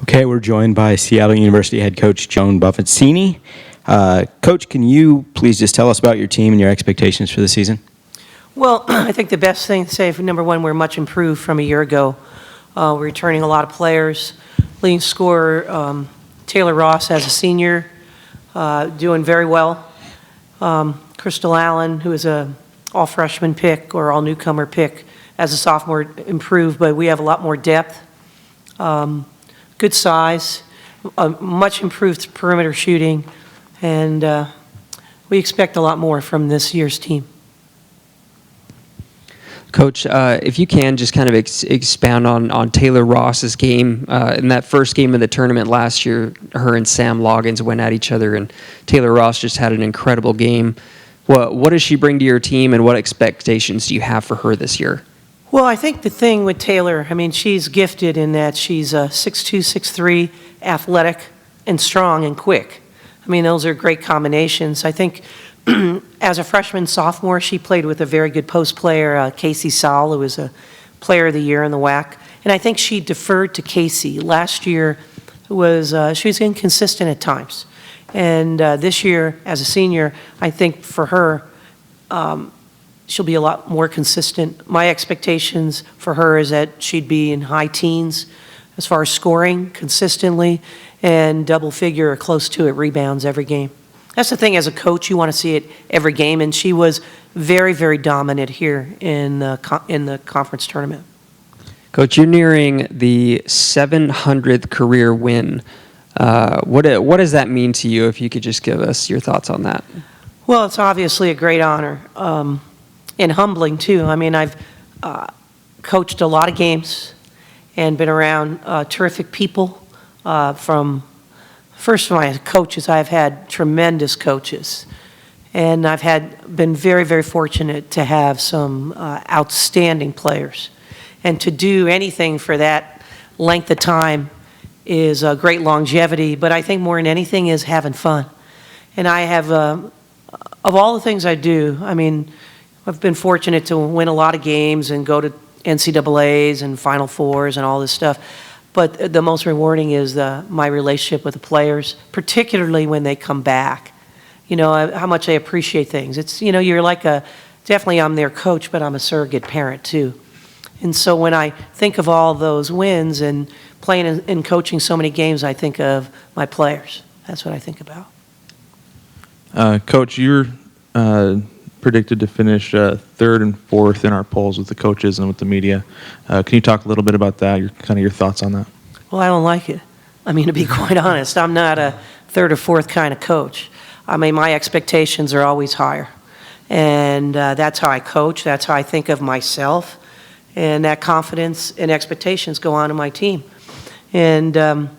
Okay, we're joined by Seattle University head coach Joan Bonvicini. Coach, can you please just tell us about your team and your expectations for the season? Well, I think the best thing to say, number one, we're much improved from a year ago. We're returning a lot of players. Leading scorer Taylor Ross as a senior, doing very well. Crystal Allen, who is a all-freshman pick or all-newcomer pick, as a sophomore, improved, but we have a lot more depth. Good size, much improved perimeter shooting, and we expect a lot more from this year's team. Coach, if you can just kind of expound on Taylor Ross's game. In that first game of the tournament last year, her and Sam Loggins went at each other, and Taylor Ross just had an incredible game. What does she bring to your team, and what expectations do you have for her this year? Well, I think the thing with Taylor, I mean, she's gifted in that she's 6'2", 6'3", athletic and strong and quick. I mean, those are great combinations. I think as a freshman, sophomore, she played with a very good post player, Casey Saul, who was a player of the year in the WAC. And I think she deferred to Casey. Last year she was inconsistent at times. And this year, as a senior, I think for her, she'll be a lot more consistent. My expectations for her is that she'd be in high teens as far as scoring consistently and double figure or close to it rebounds every game. That's the thing as a coach, you want to see it every game, and she was very, very dominant here in the conference tournament. Coach, you're nearing the 700th career win. What does that mean to you, if you could just give us your thoughts on that? Well, it's obviously a great honor. And humbling too. I mean, I've coached a lot of games and been around terrific people. From first of my coaches, I've had tremendous coaches, and I've been very, very fortunate to have some outstanding players. And to do anything for that length of time is a great longevity. But I think more than anything is having fun. And I have, of all the things I do, I mean, I've been fortunate to win a lot of games and go to NCAAs and Final Fours and all this stuff. But the most rewarding is my relationship with the players, particularly when they come back. You know, how much they appreciate things. It's, you know, you're like definitely I'm their coach, but I'm a surrogate parent too. And so when I think of all those wins and playing and coaching so many games, I think of my players. That's what I think about. Coach, you're predicted to finish third and fourth in our polls with the coaches and with the media. Can you talk a little bit about that, your thoughts on that? Well, I don't like it. I mean, to be quite honest, I'm not a third or fourth kind of coach. I mean, my expectations are always higher. And that's how I coach. That's how I think of myself. And that confidence and expectations go on in my team. And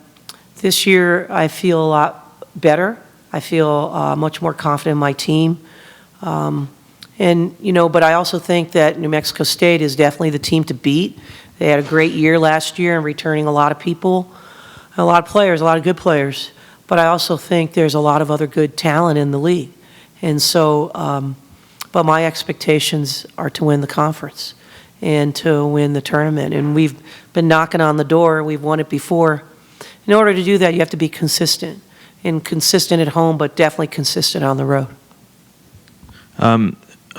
this year, I feel a lot better. I feel much more confident in my team. And, you know, but I also think that New Mexico State is definitely the team to beat. They had a great year last year in returning a lot of people, a lot of players, a lot of good players. But I also think there's a lot of other good talent in the league. And so, but my expectations are to win the conference and to win the tournament. And we've been knocking on the door. We've won it before. In order to do that, you have to be consistent. And consistent at home, but definitely consistent on the road.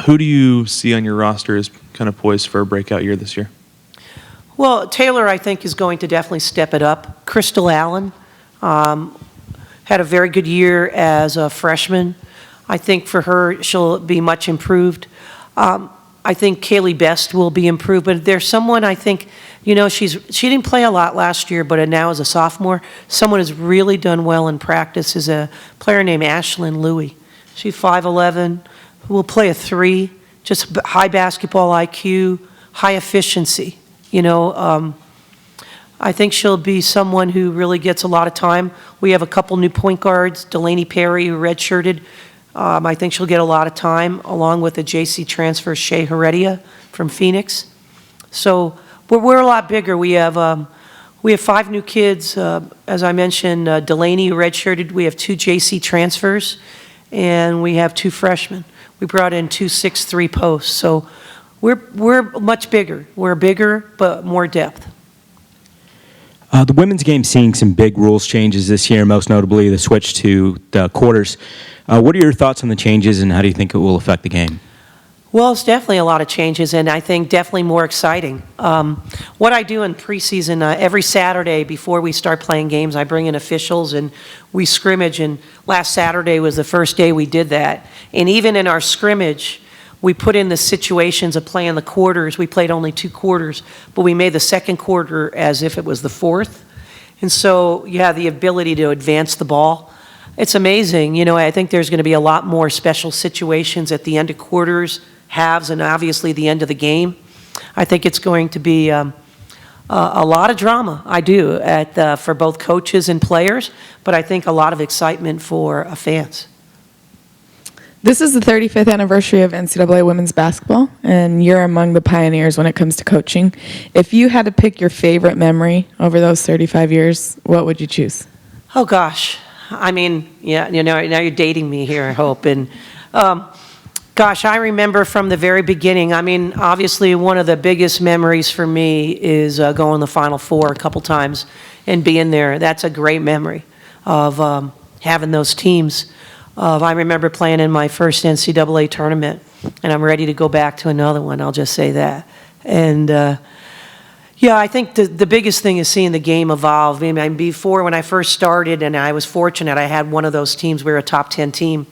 Who do you see on your roster as kind of poised for a breakout year this year? Well, Taylor, I think, is going to definitely step it up. Crystal Allen had a very good year as a freshman. I think for her, she'll be much improved. I think Kaylee Best will be improved, but there's someone I think, you know, she didn't play a lot last year, but now as a sophomore, someone who's really done well in practice is a player named Ashlyn Louie. She's 5'11", will play a 3, just high basketball IQ, high efficiency. You know, I think she'll be someone who really gets a lot of time. We have a couple new point guards, Delaney Perry, who redshirted. I think she'll get a lot of time, along with the JC transfer, Shea Heredia from Phoenix. So we're a lot bigger. We have 5 new kids. As I mentioned, Delaney redshirted. We have 2 JC transfers, and we have 2 freshmen. We brought in 2 6'3" posts. So we're much bigger. We're bigger, but more depth. The women's game seeing some big rules changes this year, most notably the switch to the quarters. What are your thoughts on the changes, and how do you think it will affect the game? Well, it's definitely a lot of changes, and I think definitely more exciting. What I do in preseason, every Saturday before we start playing games, I bring in officials and we scrimmage, and last Saturday was the first day we did that. And even in our scrimmage, we put in the situations of playing the quarters. We played only 2 quarters, but we made the second quarter as if it was the fourth. And so you have the ability to advance the ball. It's amazing. You know, I think there's going to be a lot more special situations at the end of quarters, halves, and obviously the end of the game. I think it's going to be a lot of drama, I do, for both coaches and players, but I think a lot of excitement for fans. This is the 35th anniversary of NCAA women's basketball, and you're among the pioneers when it comes to coaching. If you had to pick your favorite memory over those 35 years, what would you choose? Oh, gosh. I mean, yeah, you know, now you're dating me here, I hope. And gosh, I remember from the very beginning. I mean, obviously, one of the biggest memories for me is going to the Final Four a couple times and being there. That's a great memory of having those teams. I remember playing in my first NCAA tournament, and I'm ready to go back to another one. I'll just say that. And yeah, I think the biggest thing is seeing the game evolve. I mean, before, when I first started, and I was fortunate, I had one of those teams. We were a top 10 team.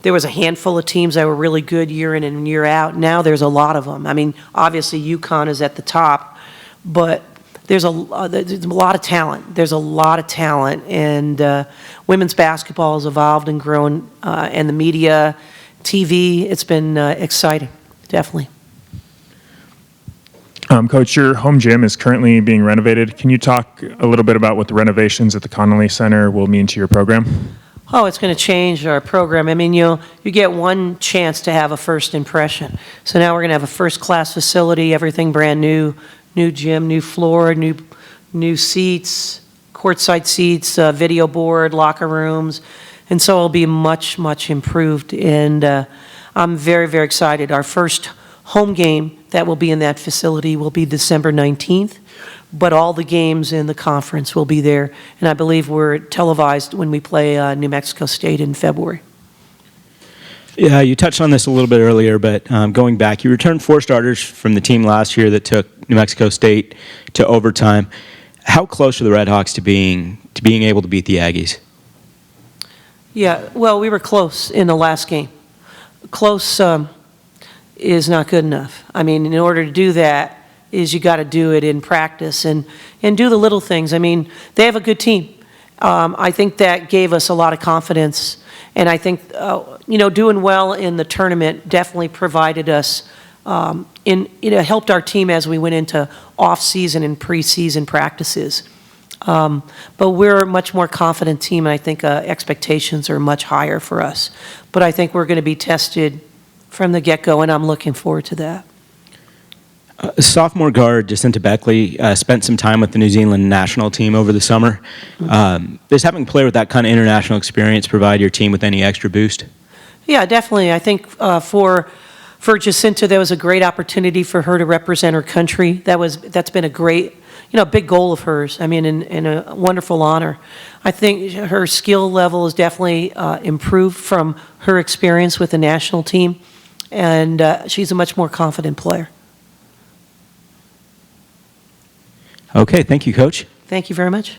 There was a handful of teams that were really good year in and year out. Now there's a lot of them. I mean, obviously UConn is at the top, but there's a lot of talent. There's a lot of talent, and women's basketball has evolved and grown, and the media, TV, it's been exciting, definitely. Coach, your home gym is currently being renovated. Can you talk a little bit about what the renovations at the Connolly Center will mean to your program? Oh, it's going to change our program. I mean, you get one chance to have a first impression. So now we're going to have a first-class facility, everything brand new, new gym, new floor, new seats, courtside seats, video board, locker rooms, and so it'll be much, much improved. And I'm very, very excited. Our first home game that will be in that facility will be December 19th. But all the games in the conference will be there, and I believe we're televised when we play New Mexico State in February. Yeah, you touched on this a little bit earlier, but going back, you returned 4 starters from the team last year that took New Mexico State to overtime. How close are the Red Hawks to being able to beat the Aggies? Yeah, well, we were close in the last game. Close is not good enough. I mean, in order to do that, is you got to do it in practice and do the little things. I mean, they have a good team. I think that gave us a lot of confidence, and I think doing well in the tournament definitely provided us helped our team as we went into off-season and preseason practices. But we're a much more confident team, and I think expectations are much higher for us. But I think we're going to be tested from the get-go, and I'm looking forward to that. Sophomore guard Jacinta Beckley spent some time with the New Zealand national team over the summer. Does having played with that kind of international experience provide your team with any extra boost? Yeah, definitely. I think for Jacinta, that was a great opportunity for her to represent her country. That's been a great, big goal of hers. I mean, and a wonderful honor. I think her skill level is definitely improved from her experience with the national team, and she's a much more confident player. Okay, thank you, Coach. Thank you very much.